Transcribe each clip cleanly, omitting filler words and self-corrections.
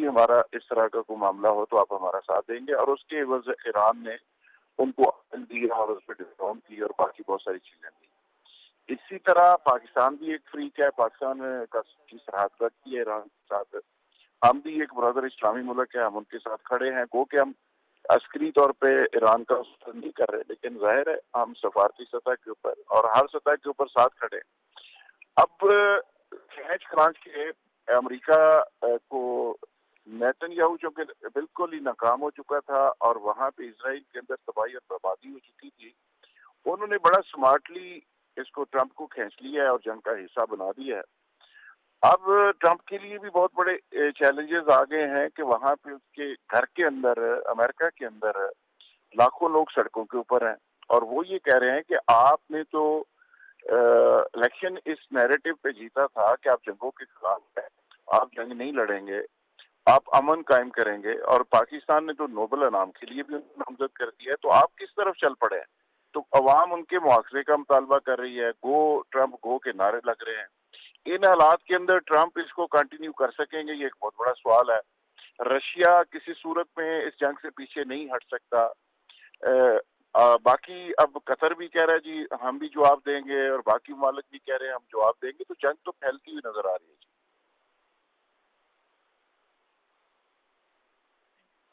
ہمارا اس طرح کا کوئی معاملہ ہو تو آپ ہمارا ساتھ دیں گے، اور اس کے عوض ایران نے ان کو عمل دیا اور اس پہ ڈسکاؤنٹ کی اور باقی بہت ساری چیزیں دی۔ اسی طرح پاکستان بھی ایک فریق ہے، پاکستان کی سرحد رکھتی ہے ایران کے ساتھ، ہم بھی ایک برادر اسلامی ملک ہے، ہم ان کے ساتھ کھڑے ہیں، گو کہ ہم عسکری طور پہ ایران کا ساتھ نہیں کر رہے، لیکن ظاہر ہے ہم سفارتی سطح کے اوپر اور ہر سطح کے اوپر ساتھ کھڑے ہیں۔ اب کھینچ کھانچ کے امریکہ کو نیتن یاہو جو کہ بالکل ہی ناکام ہو چکا تھا اور وہاں پہ اسرائیل کے اندر تباہی اور بربادی ہو چکی تھی، انہوں نے بڑا سمارٹلی اس کو ٹرمپ کو کھینچ لیا ہے اور جنگ کا حصہ بنا دیا ہے۔ اب ٹرمپ کے لیے بھی بہت بڑے چیلنجز آ گئے ہیں کہ وہاں پہ اس کے گھر کے اندر، امریکہ کے اندر لاکھوں لوگ سڑکوں کے اوپر ہیں، اور وہ یہ کہہ رہے ہیں کہ آپ نے تو الیکشن اس نیریٹو پہ جیتا تھا کہ آپ جنگوں کے خلاف ہیں، آپ جنگ نہیں لڑیں گے، آپ امن قائم کریں گے، اور پاکستان نے تو نوبل انعام کے لیے بھی نامزد کر دیا ہے، تو آپ کس طرف چل پڑے ہیں؟ تو عوام ان کے مواخذے کا مطالبہ کر رہی ہے، گو ٹرمپ گو کے نعرے لگ رہے ہیں۔ ان حالات کے اندر ٹرمپ اس کو کنٹینیو کر سکیں گے، یہ ایک بہت بڑا سوال ہے۔ رشیا کسی صورت میں اس جنگ سے پیچھے نہیں ہٹ سکتا۔ باقی اب قطر بھی کہہ رہا ہے جی ہم بھی جواب دیں گے، اور باقی ممالک بھی کہہ رہے ہیں ہم جواب دیں گے، تو جنگ تو پھیلتی ہوئی نظر آ رہی ہے جی۔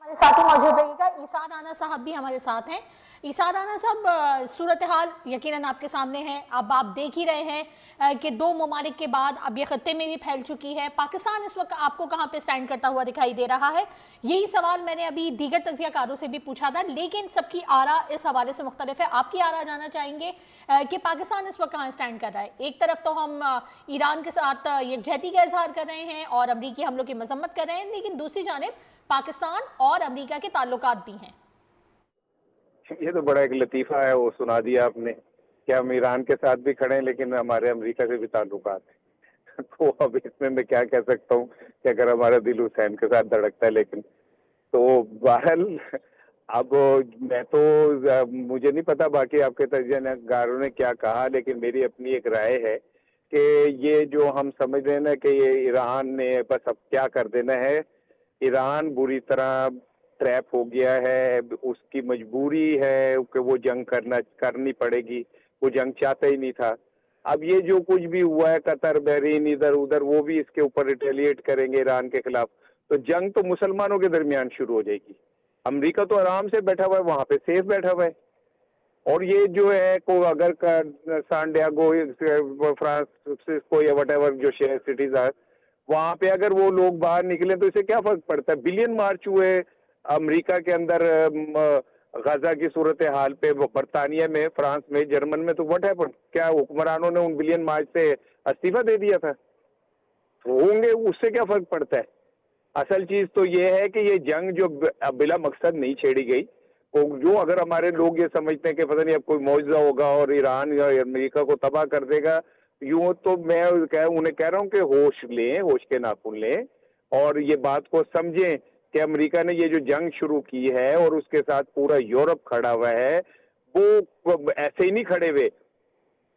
ہمارے ساتھ ہی موجود رہیے گا، عیسیٰ رانا صاحب بھی ہمارے ساتھ ہیں۔ عیسیٰ رانا صاحب، صورتحال یقیناً آپ کے سامنے ہے، اب آپ دیکھ ہی رہے ہیں کہ دو ممالک کے بعد اب یہ خطے میں بھی پھیل چکی ہے۔ پاکستان اس وقت آپ کو کہاں پہ سٹینڈ کرتا ہوا دکھائی دے رہا ہے؟ یہی سوال میں نے ابھی دیگر تجزیہ کاروں سے بھی پوچھا تھا، لیکن سب کی آراء اس حوالے سے مختلف ہے۔ آپ کی آراء جاننا چاہیں گے کہ پاکستان اس وقت کہاں سٹینڈ کر رہا ہے؟ ایک طرف تو ہم ایران کے ساتھ یکجہتی کا اظہار کر رہے ہیں اور امریکی حملوں کی مذمت کر رہے ہیں، لیکن دوسری جانب پاکستان اور امریکہ کے تعلقات بھی ہیں۔ یہ تو بڑا ایک لطیفہ ہے، وہ سنا دیا آپ نے کہ ہم ایران کے ساتھ بھی کھڑے ہیں لیکن ہمارے امریکہ سے بھی تعلقات ہیں۔ تو اب اس میں کیا کہہ سکتا ہوں کہ اگر ہمارا دل حسین کے ساتھ دھڑکتا ہے، لیکن تو بہرحال اب میں تو مجھے نہیں پتا باقی آپ کے تجزیہ کاروں نے کیا کہا، لیکن میری اپنی ایک رائے ہے کہ یہ جو ہم سمجھ رہے ہیں نا کہ یہ ایران نے بس اب کیا کر دینا ہے، ایران بری طرح ٹریپ ہو گیا ہے، اس کی مجبوری ہے کہ وہ جنگ کرنی پڑے گی، وہ جنگ چاہتا ہی نہیں تھا۔ اب یہ جو کچھ بھی ہوا ہے، قطر بحرین ادھر ادھر، وہ بھی اس کے اوپر ریٹیلیٹ کریں گے ایران کے خلاف، تو جنگ تو مسلمانوں کے درمیان شروع ہو جائے گی۔ امریکہ تو آرام سے بیٹھا ہوا ہے، وہاں پہ سیف بیٹھا ہوا ہے، اور یہ جو ہے کو اگر سان ڈیاگو فرانسسکو یا وٹ ایور جو شہر سٹیز ہے وہاں پہ اگر وہ لوگ باہر نکلیں تو اسے کیا فرق پڑتا ہے؟ بلین مارچ ہوئے امریکہ کے اندر غزہ کی صورتحال پہ، برطانیہ میں، فرانس میں، جرمن میں، تو وٹ ایور کیا حکمرانوں نے ان بلین مارچ سے استعفیٰ دے دیا تھا؟ ہوں گے، اس سے کیا فرق پڑتا ہے؟ اصل چیز تو یہ ہے کہ یہ جنگ جو بلا مقصد نہیں چھیڑی گئی، جو اگر ہمارے لوگ یہ سمجھتے ہیں کہ پتہ نہیں اب کوئی معجزہ ہوگا اور ایران یا امریکہ کو تباہ کر دے گا، یوں تو میں انہیں کہہ رہا ہوں کہ ہوش لیں، ہوش کے ناخن لیں اور یہ بات کو سمجھیں کہ امریکہ نے یہ جو جنگ شروع کی ہے اور اس کے ساتھ پورا یورپ کھڑا ہوا ہے، وہ ایسے ہی نہیں کھڑے ہوئے۔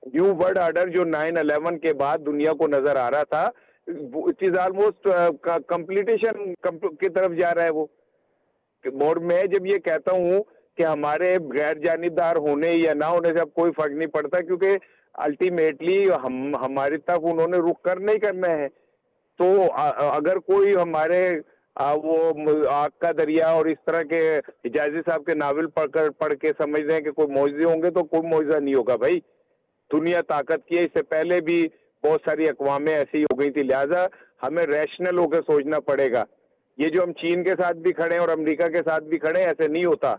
نیو ورلڈ آرڈر جو 9/11 کے بعد دنیا کو نظر آ رہا تھا، اٹ از آلموسٹ کمپلیٹیشن کی طرف جا رہا ہے وہ۔ اور میں جب یہ کہتا ہوں کہ ہمارے غیر جانبدار ہونے یا نہ ہونے سے اب کوئی فرق نہیں پڑتا، کیونکہ الٹیمیٹلی ہماری طرف انہوں نے رخ کرنا ہی کرنا ہے۔ تو اگر کوئی ہمارے وہ آگ کا دریا اور اس طرح کے حجازی صاحب کے ناول پڑھ کے سمجھ رہے ہیں کہ کوئی معجزے ہوں گے، تو کوئی معجزہ نہیں ہوگا بھائی۔ دنیا طاقت کی ہے، اس سے پہلے بھی بہت ساری اقوامیں ایسی ہو گئی تھی، لہٰذا ہمیں ریشنل ہو کے سوچنا پڑے گا۔ یہ جو ہم چین کے ساتھ بھی کھڑے ہیں اور امریکہ کے ساتھ بھی کھڑے ہیں، ایسے نہیں ہوتا۔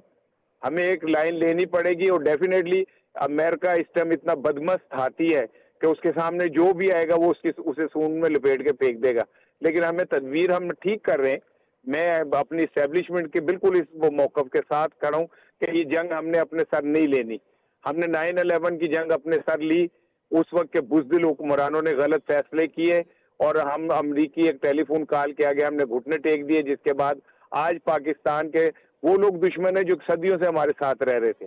ہمیں ایک لائن لینی پڑے گی، اور ڈیفینیٹلی امریکہ اس ٹائم اتنا بدمست ہاتھی ہے کہ اس کے سامنے جو بھی آئے گا وہ اسے سونڈ میں لپیٹ کے پھینک دے گا۔ لیکن ہمیں تدبیر ہم ٹھیک کر رہے ہیں۔ میں اپنی اسٹیبلشمنٹ کے بالکل اس موقف کے ساتھ کھڑا ہوں کہ یہ جنگ ہم نے اپنے سر نہیں لینی۔ ہم نے 9/11 کی جنگ اپنے سر لی، اس وقت کے بزدل حکمرانوں نے غلط فیصلے کیے اور ہم امریکی ایک ٹیلی فون کال کے آگے ہم نے گھٹنے ٹیک دیے، جس کے بعد آج پاکستان کے وہ لوگ دشمن ہیں جو صدیوں سے ہمارے ساتھ رہ رہے تھے۔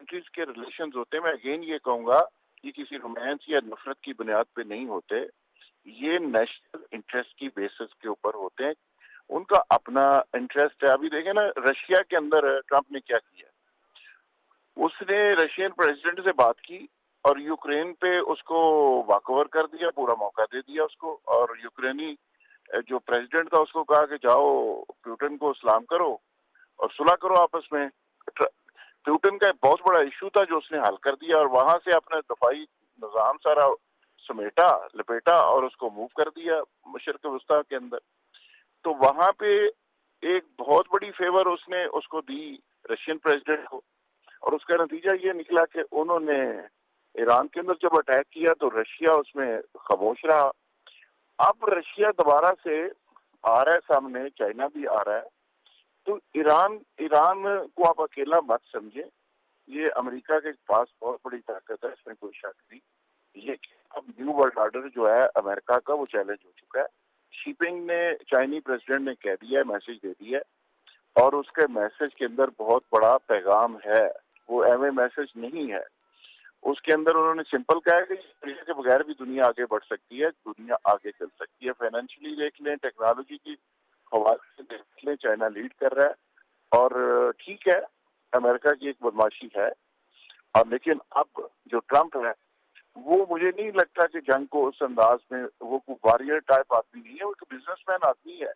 کنٹریز کے ریلیشنز ہوتے ہیں، میں اگین یہ کہوں گا یہ کسی رومانس یا نفرت کی بنیاد پہ نہیں ہوتے، یہ نیشنل انٹرسٹ کی بیسس کے اوپر ہوتے ہیں، ان کا اپنا انٹرسٹ ہے. ابھی دیکھیں نا رشیا کے اندر ٹرمپ نے کیا کیا، اس نے رشین پریزیڈنٹ سے بات کی اور یوکرین پہ اس کو واک اوور کر دیا، پورا موقع دے دیا اس کو، اور یوکرینی جو پریزیڈنٹ تھا اس کو کہا کہ جاؤ پیوٹن کو سلام کرو اور صلح کرو آپس میں. پیوٹن کا ایک بہت بڑا ایشو تھا جو اس نے حل کر دیا، اور وہاں سے اپنا دفاعی نظام سارا سمیٹا لپیٹا اور اس کو موو کر دیا مشرق وسطیٰ کے اندر. تو وہاں پہ ایک بہت بڑی فیور اس نے اس کو دی رشین پریزیڈنٹ کو، اور اس کا نتیجہ یہ نکلا کہ انہوں نے ایران کے اندر جب اٹیک کیا تو رشیا اس میں خاموش رہا. اب رشیا دوبارہ سے آ رہا ہے سامنے، چائنا بھی آ رہا ہے، تو ایران کو آپ اکیلا مت سمجھیں، یہ امریکہ کے پاس بہت بڑی طاقت ہے، اس میں کوئی شک نہیں. یہ اب نیو ورلڈ آرڈر جو ہے امریکہ کا وہ چیلنج ہو چکا ہے. شی پنگ نے چائنی پریزیڈنٹ نے کہہ دیا ہے، میسج دے دیا ہے، اور اس کے میسج کے اندر بہت بڑا پیغام ہے، وہ ایویں میسج نہیں ہے. اس کے اندر انہوں نے سمپل کہا ہے کہ امریکہ کے بغیر بھی دنیا آگے بڑھ سکتی ہے، دنیا آگے چل سکتی ہے. فائنینشلی دیکھ لیں، ٹیکنالوجی کی حوالے سے دیکھ لیں، چائنا لیڈ کر رہا ہے، اور ٹھیک ہے امریکہ کی ایک بدماشی ہے، اور لیکن اب جو ٹرمپ ہے وہ مجھے نہیں لگتا کہ جنگ کو اس انداز میں، وہ کوئی وارئر ٹائپ آدمی نہیں ہے، وہ ایک بزنس مین آدمی ہے.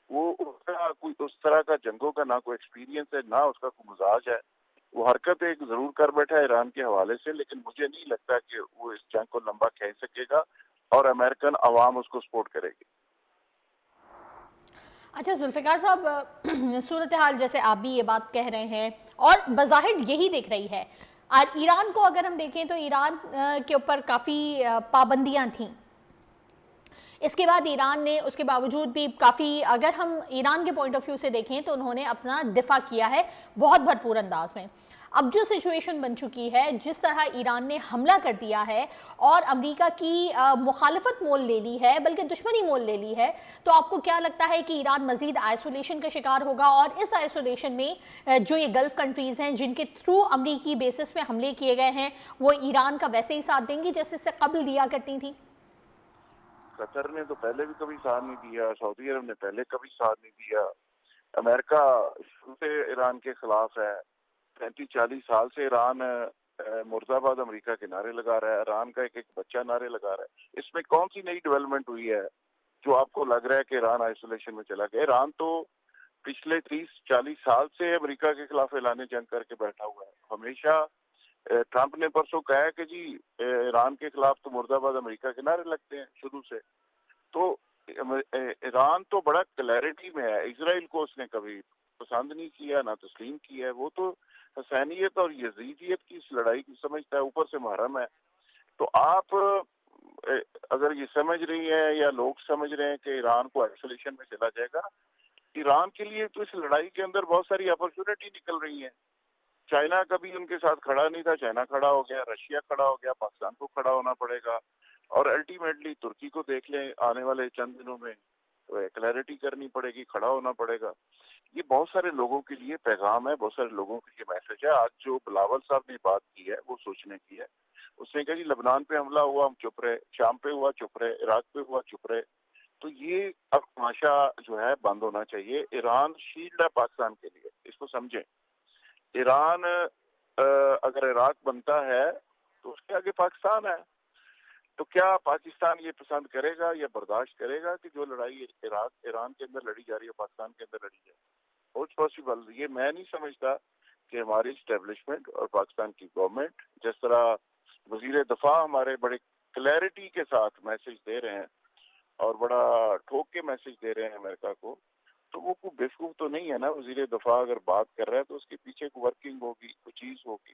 وہ کوئی اس طرح کا جنگوں کا نہ کوئی ایکسپیرینس ہے، نہ اس کا کوئی مزاج ہے. وہ حرکت ایک ضرور کر بیٹھا ہے ایران کے حوالے سے، لیکن مجھے نہیں لگتا کہ وہ اس جنگ کو لمبا کھینچ سکے گا اور امریکن عوام اس کو سپورٹ کرے گی. اچھا ذوالفقار صاحب، صورتحال جیسے آپ بھی یہ بات کہہ رہے ہیں اور بظاہر یہی دیکھ رہی ہے، اور ایران کو اگر ہم دیکھیں تو ایران کے اوپر کافی پابندیاں تھیں. اس کے بعد ایران نے اس کے باوجود بھی کافی، اگر ہم ایران کے پوائنٹ آف ویو سے دیکھیں تو انہوں نے اپنا دفاع کیا ہے بہت بھرپور انداز میں. اب جو سچویشن بن چکی ہے، جس طرح ایران نے حملہ کر دیا ہے اور امریکہ کی مخالفت مول لے لی ہے، بلکہ دشمنی مول لے لی ہے، تو آپ کو کیا لگتا ہے کہ ایران مزید آئسولیشن کا شکار ہوگا، اور اس آئسولیشن میں جو یہ گلف کنٹریز ہیں جن کے تھرو امریکی بیسس پہ حملے کیے گئے ہیں، وہ ایران کا ویسے ہی ساتھ دیں گی جیسے اس سے قبل دیا کرتی تھیں؟ قطر نے تو پہلے بھی کبھی ساتھ نہیں دیا، سعودی عرب نے پہلے کبھی ساتھ نہیں دیا، امریکہ شروع سے ایران کے خلاف ہے. 35-40 سال سے ایران مرد آباد امریکہ کے نعرے لگا رہا ہے، ایران کا ایک ایک بچہ نعرے لگا رہا ہے. اس میں کون سی نئی ڈیولپمنٹ ہوئی ہے جو آپ کو لگ رہا ہے کہ ایران آئسولیشن میں چلا گیا؟ ایران تو پچھلے 30-40 سال سے امریکہ کے خلاف اعلان جنگ کر کے بیٹھا ہوا ہے. ہمیشہ ٹرمپ نے پرسوں کہا ہے کہ جی ایران کے خلاف تو مرد آباد امریکہ کے نعرے لگتے ہیں شروع سے. تو ایران تو بڑا کلیئرٹی میں ہے. اسرائیل کو اس نے کبھی پسند نہیں کیا، نہ تسلیم کیا ہے. وہ تو حسینیت اور یزیدیت کی اس لڑائی کی سمجھتا ہے، اوپر سے محرم ہے. تو آپ اگر یہ سمجھ رہی ہیں یا لوگ سمجھ رہے ہیں کہ ایران کو آئسولیشن میں چلا جائے گا، ایران کے لیے تو اس لڑائی کے اندر بہت ساری اپرچونٹی نکل رہی ہیں. چائنا کبھی ان کے ساتھ کھڑا نہیں تھا، چائنا کھڑا ہو گیا، رشیا کھڑا ہو گیا، پاکستان کو کھڑا ہونا پڑے گا، اور الٹیمیٹلی ترکی کو دیکھ لیں آنے والے چند دنوں میں کلیئرٹی کرنی پڑے گی، کھڑا ہونا پڑے گا. یہ بہت سارے لوگوں کے لیے پیغام ہے، بہت سارے لوگوں کے لیے میسج ہے. آج جو بلاول صاحب نے بات کی ہے وہ سوچنے کی ہے. اس نے کہا جی لبنان پہ حملہ ہوا ہم چپ رہے، شام پہ ہوا چپ رہے، عراق پہ ہوا چپ رہے. تو یہ اب تماشا جو ہے بند ہونا چاہیے. ایران شیلڈ ہے پاکستان کے لیے، اس کو سمجھیں. ایران اگر عراق بنتا ہے تو اس کے آگے پاکستان ہے. تو کیا پاکستان یہ پسند کرے گا یا برداشت کرے گا کہ جو لڑائی ایران کے اندر لڑی جا رہی ہے پاکستان کے اندر لڑی جائے؟ بہت پاسبل. یہ میں نہیں سمجھتا کہ ہماری اسٹیبلشمنٹ اور پاکستان کی گورنمنٹ جس طرح وزیر دفاع ہمارے بڑے کلیئرٹی کے ساتھ میسج دے رہے ہیں اور بڑا ٹھوک کے میسج دے رہے ہیں امریکہ کو، تو وہ کوئی بیوقوف تو نہیں ہے نا. وزیر دفاع اگر بات کر رہا ہے تو اس کے پیچھے کوئی ورکنگ ہوگی، کوئی چیز ہوگی.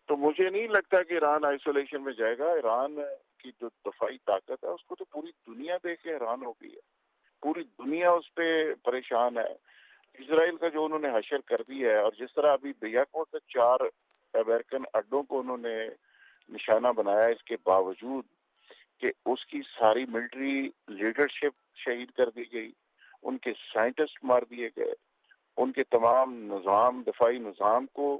تو مجھے نہیں لگتا کہ ایران آئسولیشن میں جائے گا. ایران کی جو دفاعی طاقت ہے اس کو تو پوری دنیا دیکھ کے حیران ہو گئی ہے، پوری دنیا اس پہ پریشان ہے. اسرائیل کا جو انہوں نے حشر کر دی ہے، اور جس طرح ابھی بیاکو سے 4 امریکن اڈوں کو انہوں نے نشانہ بنایا، اس کے باوجود کہ اس کی ساری ملٹری لیڈرشپ شہید کر دی گئی، ان کے سائنٹسٹ مار دیے گئے، ان کے تمام نظام، دفاعی نظام کو